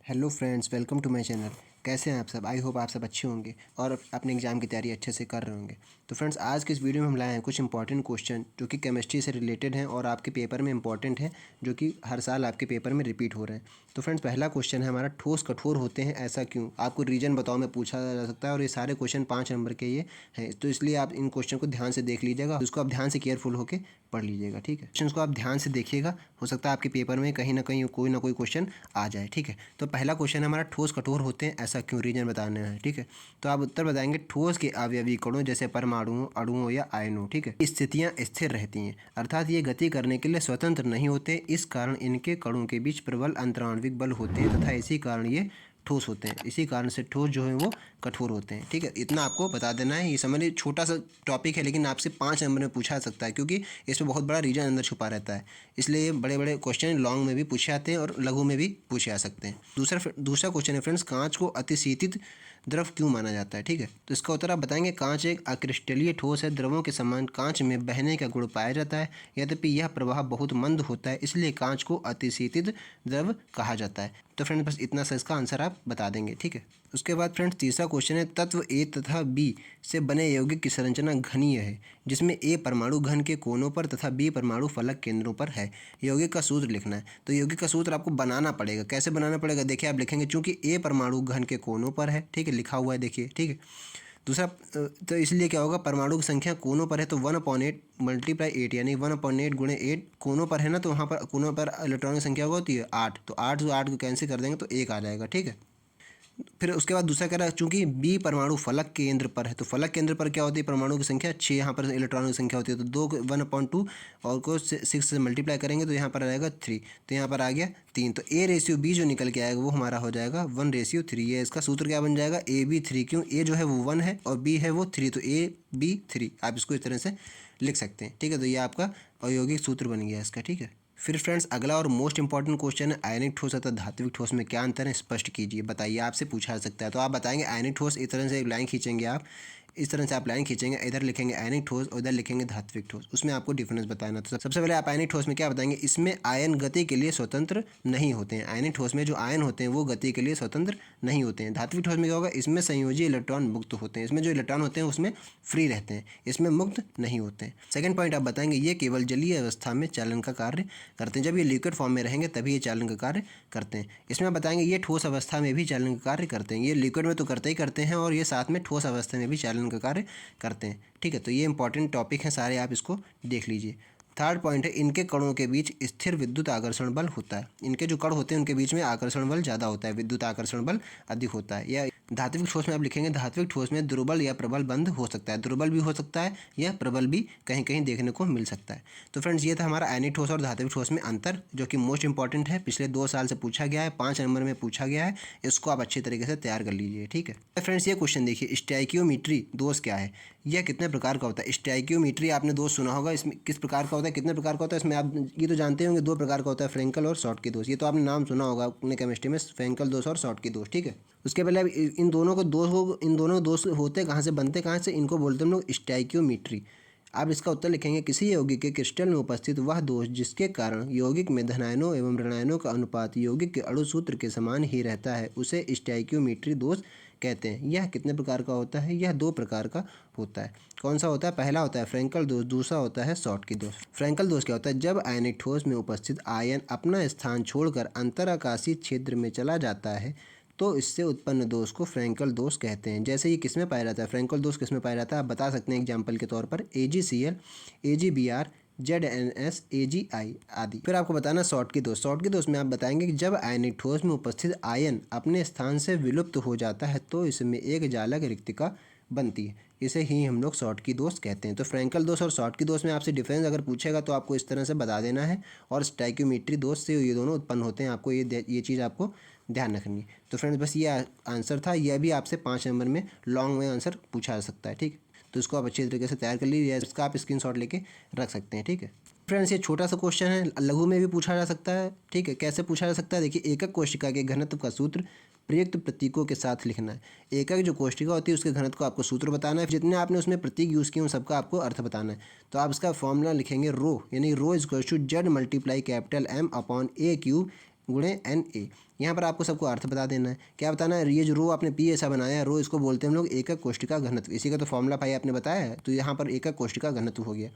Hello friends, welcome to my channel. कैसे हैं आप सब? आई होप आप सब अच्छे होंगे और अपने एग्ज़ाम की तैयारी अच्छे से कर रहे होंगे। तो फ्रेंड्स, आज के इस वीडियो में हम लाए हैं कुछ इंपॉर्टेंट क्वेश्चन जो कि केमिस्ट्री से रिलेटेड हैं और आपके पेपर में इंपॉर्टेंट है, जो कि हर साल आपके पेपर में रिपीट हो रहे हैं। तो फ्रेंड्स, पहला क्वेश्चन है हमारा, ठोस कठोर होते हैं ऐसा क्यों? आपको रीजन बताओ में पूछा जा सकता है और ये सारे क्वेश्चन 5 नंबर के ये हैं, तो इसलिए आप इन क्वेश्चन को ध्यान से देख लीजिएगा, उसको आप ध्यान से केयरफुल होकर पढ़ लीजिएगा। ठीक है, क्वेश्चन को आप ध्यान से देखिएगा, हो सकता है आपके पेपर में कहीं ना कोई क्वेश्चन आ जाए। ठीक है, तो पहला क्वेश्चन है हमारा, ठोस कठोर होते हैं ऐसा क्यों? रीजन बताना है। ठीक है, तो आप उत्तर बताएंगे, ठोस के अवयवी कणों जैसे परमाणुओं, अणुओं या आयनों, ठीक है, स्थितियां स्थिर रहती हैं, अर्थात ये गति करने के लिए स्वतंत्र नहीं होते। इस कारण इनके कणों के बीच प्रबल अंतराण्विक बल होते हैं तथा इसी कारण ये ठोस होते हैं। इसी कारण से ठोस जो है वो कठोर होते हैं। ठीक है, इतना आपको बता देना है। ये समझिए छोटा सा टॉपिक है, लेकिन आपसे 5 नंबर में पूछा जा सकता है, क्योंकि इसमें बहुत बड़ा रीजन अंदर छुपा रहता है। इसलिए बड़े बड़े क्वेश्चन लॉन्ग में भी पूछे जाते हैं और लघु में भी पूछे जा सकते हैं। दूसरा क्वेश्चन है फ्रेंड्स, कांच को अतिशीतित द्रव क्यों माना जाता है? ठीक है, तो इसका उत्तर आप बताएंगे, कांच एक अक्रिस्टलीय ठोस है। द्रवों के समान कांच में बहने का गुण पाया जाता है, यद्यपि यह प्रवाह बहुत मंद होता है, इसलिए कांच को अतिशीतित द्रव कहा जाता है। तो फ्रेंड्स, बस इतना सा इसका आंसर आप बता देंगे। ठीक है, उसके बाद फ्रेंड्स, तीसरा क्वेश्चन है, तत्व ए तथा बी से बने यौगिक की संरचना घनीय है, जिसमें ए परमाणु घन के कोनों पर तथा बी परमाणु फलक केंद्रों पर है। यौगिक का सूत्र लिखना है। तो यौगिक का सूत्र आपको बनाना पड़ेगा। कैसे बनाना पड़ेगा? देखिए, आप लिखेंगे, चूंकि ए परमाणु घन के कोनों पर है, ठीक है, लिखा हुआ है, देखिए, ठीक है। दूसरा, तो इसलिए क्या होगा, परमाणु की संख्या कोनों पर है तो 1/8 मल्टीप्लाई 8, यानी 1/8 गुणे 8 कोनों पर है ना, तो वहाँ पर कोनों पर इलेक्ट्रॉन की संख्या होती है 8, तो 8 से 8 को कैंसिल कर देंगे तो 1 आ जाएगा। ठीक है, फिर उसके बाद दूसरा कह रहा है, चूंकि बी परमाणु फलक केंद्र पर है, तो फलक केंद्र पर क्या होती है? परमाणु की संख्या 6, यहाँ पर इलेक्ट्रॉनों की संख्या होती है, तो 1/2 और को 6 से मल्टीप्लाई करेंगे तो यहाँ पर आ जाएगा 3, तो यहाँ पर आ गया 3। तो A/B जो निकल के आएगा वो हमारा हो जाएगा 1/3। ये इसका सूत्र क्या बन जाएगा? AB3। क्यों? ए जो है वो 1 है और बी है वो 3, तो AB3 आप इसको इस तरह से लिख सकते हैं। ठीक है, तो ये आपका अयौगिक सूत्र बन गया इसका। ठीक है, फिर फ्रेंड्स, अगला और मोस्ट इंपॉर्टेंट क्वेश्चन है, आयनिक ठोस तथा धात्विक ठोस में क्या अंतर है? स्पष्ट कीजिए, बताइए। आपसे पूछा जा सकता है, तो आप बताएंगे आयनिक ठोस, इस तरह से एक लाइन खींचेंगे आप, इस तरह से आप लाइन खींचेंगे, इधर लिखेंगे आयनिक ठोस और इधर लिखेंगे धात्विक ठोस, उसमें आपको डिफरेंस बताना। तो सबसे पहले आप आयनिक ठोस में क्या बताएंगे? इसमें आयन गति के लिए स्वतंत्र नहीं होते हैं। आयनिक ठोस में जो आयन होते हैं वो गति के लिए स्वतंत्र नहीं होते हैं। धात्विक ठोस में क्या होगा? इसमें संयोजी इलेक्ट्रॉन मुक्त होते हैं। इसमें जो इलेक्ट्रॉन होते हैं उसमें फ्री रहते हैं, इसमें मुक्त नहीं होते हैं। सेकंड पॉइंट आप बताएंगे, ये केवल जलीय अवस्था में चालन का कार्य करते हैं। जब ये लिक्विड फॉर्म में रहेंगे तभी ये चालन का कार्य करते हैं। इसमें आप बताएंगे, ये ठोस अवस्था में भी चालन का कार्य करते हैं। ये लिक्विड में तो करते ही करते हैं और ये साथ में ठोस अवस्था में भी चालन का कार्य करते हैं। ठीक है, तो ये इंपॉर्टेंट टॉपिक है सारे, आप इसको देख लीजिए। थर्ड पॉइंट है, इनके कणों के बीच स्थिर विद्युत आकर्षण बल होता है। इनके जो कण होते हैं उनके बीच में आकर्षण बल ज़्यादा होता है, विद्युत आकर्षण बल अधिक होता है। या धात्विक ठोस में आप लिखेंगे, धात्विक ठोस में दुर्बल या प्रबल बंध हो सकता है। दुर्बल भी हो सकता है या प्रबल भी कहीं कहीं देखने को मिल सकता है। तो फ्रेंड्स, ये था हमारा आयनिक ठोस और धात्विक ठोस में अंतर, जो कि मोस्ट इंपॉर्टेंट है, पिछले 2 साल से पूछा गया है, 5 नंबर में पूछा गया है। इसको आप अच्छी तरीके से तैयार कर लीजिए। ठीक है फ्रेंड्स, ये क्वेश्चन देखिए, स्टोइकियोमेट्री दोष क्या है? यह कितने प्रकार का होता है? स्टोइकियोमेट्री आपने दोष सुना होगा, इसमें किस प्रकार का होता है, कितने प्रकार का होता है? इसमें आप ये तो जानते होंगे, 2 प्रकार का होता है, फ्रेंकल और शॉर्टकी दोष। ये तो आपने नाम सुना होगा अपने केमिस्ट्री में, फ्रेंकल दोष और शॉर्टकी दोष। ठीक है, उसके पहले अब इन दोनों दोष होते कहाँ से, बनते कहाँ से? इनको बोलते हैं हम लोग स्टोइकियोमेट्री। आप इसका उत्तर लिखेंगे, किसी यौगिक के क्रिस्टल में उपस्थित वह दोष जिसके कारण यौगिक में धनायनों एवं ऋणायनों का अनुपात यौगिक के अणु सूत्र के समान ही रहता है, उसे स्टोइकियोमेट्री दोष कहते हैं। यह कितने प्रकार का होता है? यह 2 प्रकार का होता है। कौन सा होता है? पहला होता है फ्रेंकल दोष, दूसरा होता है शॉर्टकी दोष। फ्रेंकल दोष क्या होता है? जब आयनिक ठोस में उपस्थित आयन अपना स्थान छोड़कर अंतराकाशीय क्षेत्र में चला जाता है तो इससे उत्पन्न दोष को फ्रेंकल दोष कहते हैं। जैसे ये किसमें पाया जाता है? फ्रेंकल दोष किसमें पाया जाता है? आप बता सकते हैं एग्जाम्पल के तौर पर, AgCl, AgBr, ZnS, AgI आदि। फिर आपको बताना शॉर्टकी दोष। शॉर्टकी दोष में आप बताएंगे कि जब आयनिक ठोस में उपस्थित आयन अपने स्थान से विलुप्त हो जाता है तो इसमें एक जालक रिक्तिका बनती है, इसे ही हम लोग शॉर्टकी दोष कहते हैं। तो फ्रेंकल दोष और शॉर्टकी दोष में आपसे डिफरेंस अगर पूछेगा तो आपको इस तरह से बता देना है, और स्टोइकियोमेट्री दोष से ये दोनों उत्पन्न होते हैं, आपको ये चीज़ आपको ध्यान रखनी है। तो फ्रेंड्स, बस ये आंसर था। यह भी आपसे 5 नंबर में लॉन्ग में आंसर पूछा जा सकता है। ठीक, तो इसको आप अच्छी तरीके से तैयार कर लीजिए, इसका आप स्क्रीनशॉट लेके रख सकते हैं। ठीक है फ्रेंड्स, ये छोटा सा क्वेश्चन है, लघु में भी पूछा जा सकता है। ठीक है, कैसे पूछा जा सकता है? देखिए, एकक कोशिका के घनत्व का सूत्र प्रयुक्त प्रतीकों के साथ लिखना है। एकक जो कोशिका होती है उसके घनत्व को आपको सूत्र बताना है, जितने आपने उसमें प्रतीक यूज़ किए उन सबका आपको अर्थ बताना है। तो आप इसका फॉर्मूला लिखेंगे रो, यानी rho is equal to z multiply capital M upon A cube गुणे एन ए। यहाँ पर आपको सबको अर्थ बता देना है। क्या बताना है, ये जो रो आपने पी ऐसा बनाया है, रो इसको बोलते हैं हम लोग एकक कोशिका घनत्व। इसी का तो फॉर्मूला भाई आपने बताया है, तो यहाँ पर एकक कोशिका घनत्व हो गया।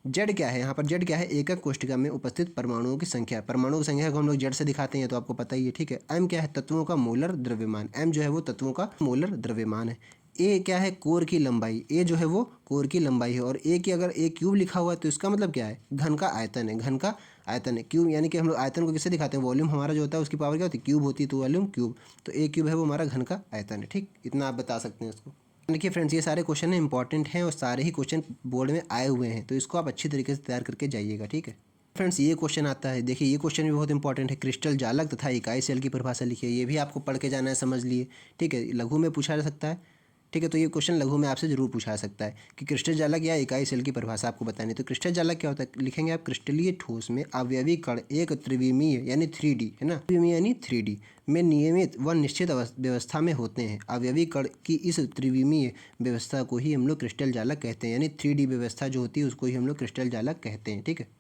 जेड क्या है, यहाँ पर जेड क्या है, एकक कोशिका में उपस्थित परमाणुओं की संख्या। परमाणुओं की संख्या को हम लोग जेड से दिखाते हैं, तो आपको पता ही है, ठीक है। एम क्या है, तत्वों का मोलर द्रव्यमान। एम जो है वो तत्वों का मोलर द्रव्यमान है। ए क्या है, कोर की लंबाई। ए जो है वो कोर की लंबाई है। और ए की अगर ए क्यूब लिखा हुआ है तो इसका मतलब क्या है, घन का आयतन है। घन का आयतन है, क्यूब यानी कि हम लोग आयतन को किससे दिखाते हैं, वॉल्यूम हमारा जो होता है उसकी पावर क्या होती है, क्यूब होती है, तो वॉल्यूम क्यूब। तो ए क्यूब है वो हमारा घन का आयतन है, ठीक। इतना आप बता सकते हैं उसको। देखिए फ्रेंड्स, ये सारे क्वेश्चन है इंपॉर्टेंट हैं और सारे ही क्वेश्चन बोर्ड में आए हुए हैं, तो इसको आप अच्छी तरीके से तैयार करके जाइएगा, ठीक है। फ्रेंड्स, ये क्वेश्चन आता है, देखिए ये क्वेश्चन भी बहुत इंपॉर्टेंट है। क्रिस्टल जालक तथा इकाई सेल की परिभाषा लिखिए। ये भी आपको पढ़ के जाना है, समझ लिए, ठीक है। लघु में पूछा जा सकता है, ठीक है। तो ये क्वेश्चन लघु में आपसे जरूर पूछा जा सकता है कि क्रिस्टल जालक या इकाई सेल की परिभाषा आपको बतानी है। तो क्रिस्टल जालक क्या होता है, लिखेंगे आप, क्रिस्टलीय ठोस में अवयवी कण एक त्रिविमीय यानी 3D है ना, त्रिविमीय यानी 3D में नियमित व निश्चित व्यवस्था में होते हैं। अवयवी कण की इस त्रिविमीय व्यवस्था को ही हम लोग क्रिस्टल जालक कहते हैं, यानी 3D व्यवस्था जो होती है उसको ही हम लोग क्रिस्टल जालक कहते हैं, ठीक है।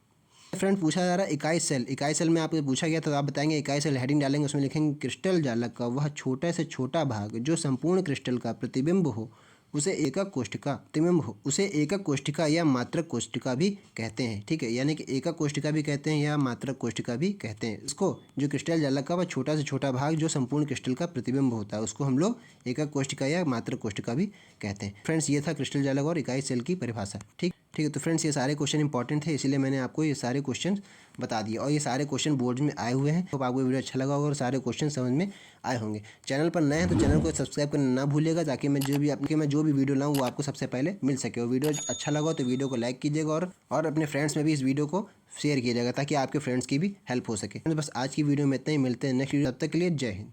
फ्रेंड पूछा जा रहा है इकाई सेल। इकाई सेल में आपको पूछा गया तो आप बताएंगे इकाई सेल, हेडिंग डालेंगे, उसमें लिखेंगे क्रिस्टल जालक का वह छोटा से छोटा भाग जो संपूर्ण क्रिस्टल का प्रतिबिंब हो उसे एकक कोष्ठिका, प्रतिबिंब हो उसे एकक कोष्ठिका या मात्रक कोष्ठिका भी कहते हैं, ठीक है। यानी कि एकक कोष्ठिका भी कहते हैं या मात्रक कोष्ठिका भी कहते हैं इसको। जो क्रिस्टल जालक का वह छोटा से छोटा भाग जो संपूर्ण क्रिस्टल का प्रतिबिंब होता है उसको हम लोग एकक कोष्ठिका या मात्रक कोष्ठिका भी कहते हैं। फ्रेंड्स, ये था क्रिस्टल जालक और इकाई सेल की परिभाषा, ठीक है। तो फ्रेंड्स, ये सारे क्वेश्चन इंपॉर्टेंट थे, इसीलिए मैंने आपको ये सारे क्वेश्चन बता दिए और ये सारे क्वेश्चन बोर्ड में आए हुए हैं। तो आपको वीडियो अच्छा लगा होगा और सारे क्वेश्चन समझ में आए होंगे। चैनल पर नए हैं तो चैनल को सब्सक्राइब करना ना भूलिएगा, ताकि मैं जो भी वीडियो लाऊं वो आपको सबसे पहले मिल सके। और वीडियो अच्छा लगा हो तो वीडियो को लाइक कीजिएगा और अपने फ्रेंड्स में भी इस वीडियो को शेयर कीजिएगा, ताकि आपके फ्रेंड्स की भी हेल्प हो सके। बस आज की वीडियो में इतना ही, मिलते हैं नेक्स्ट वीडियो, तब तक के लिए जय हिंद।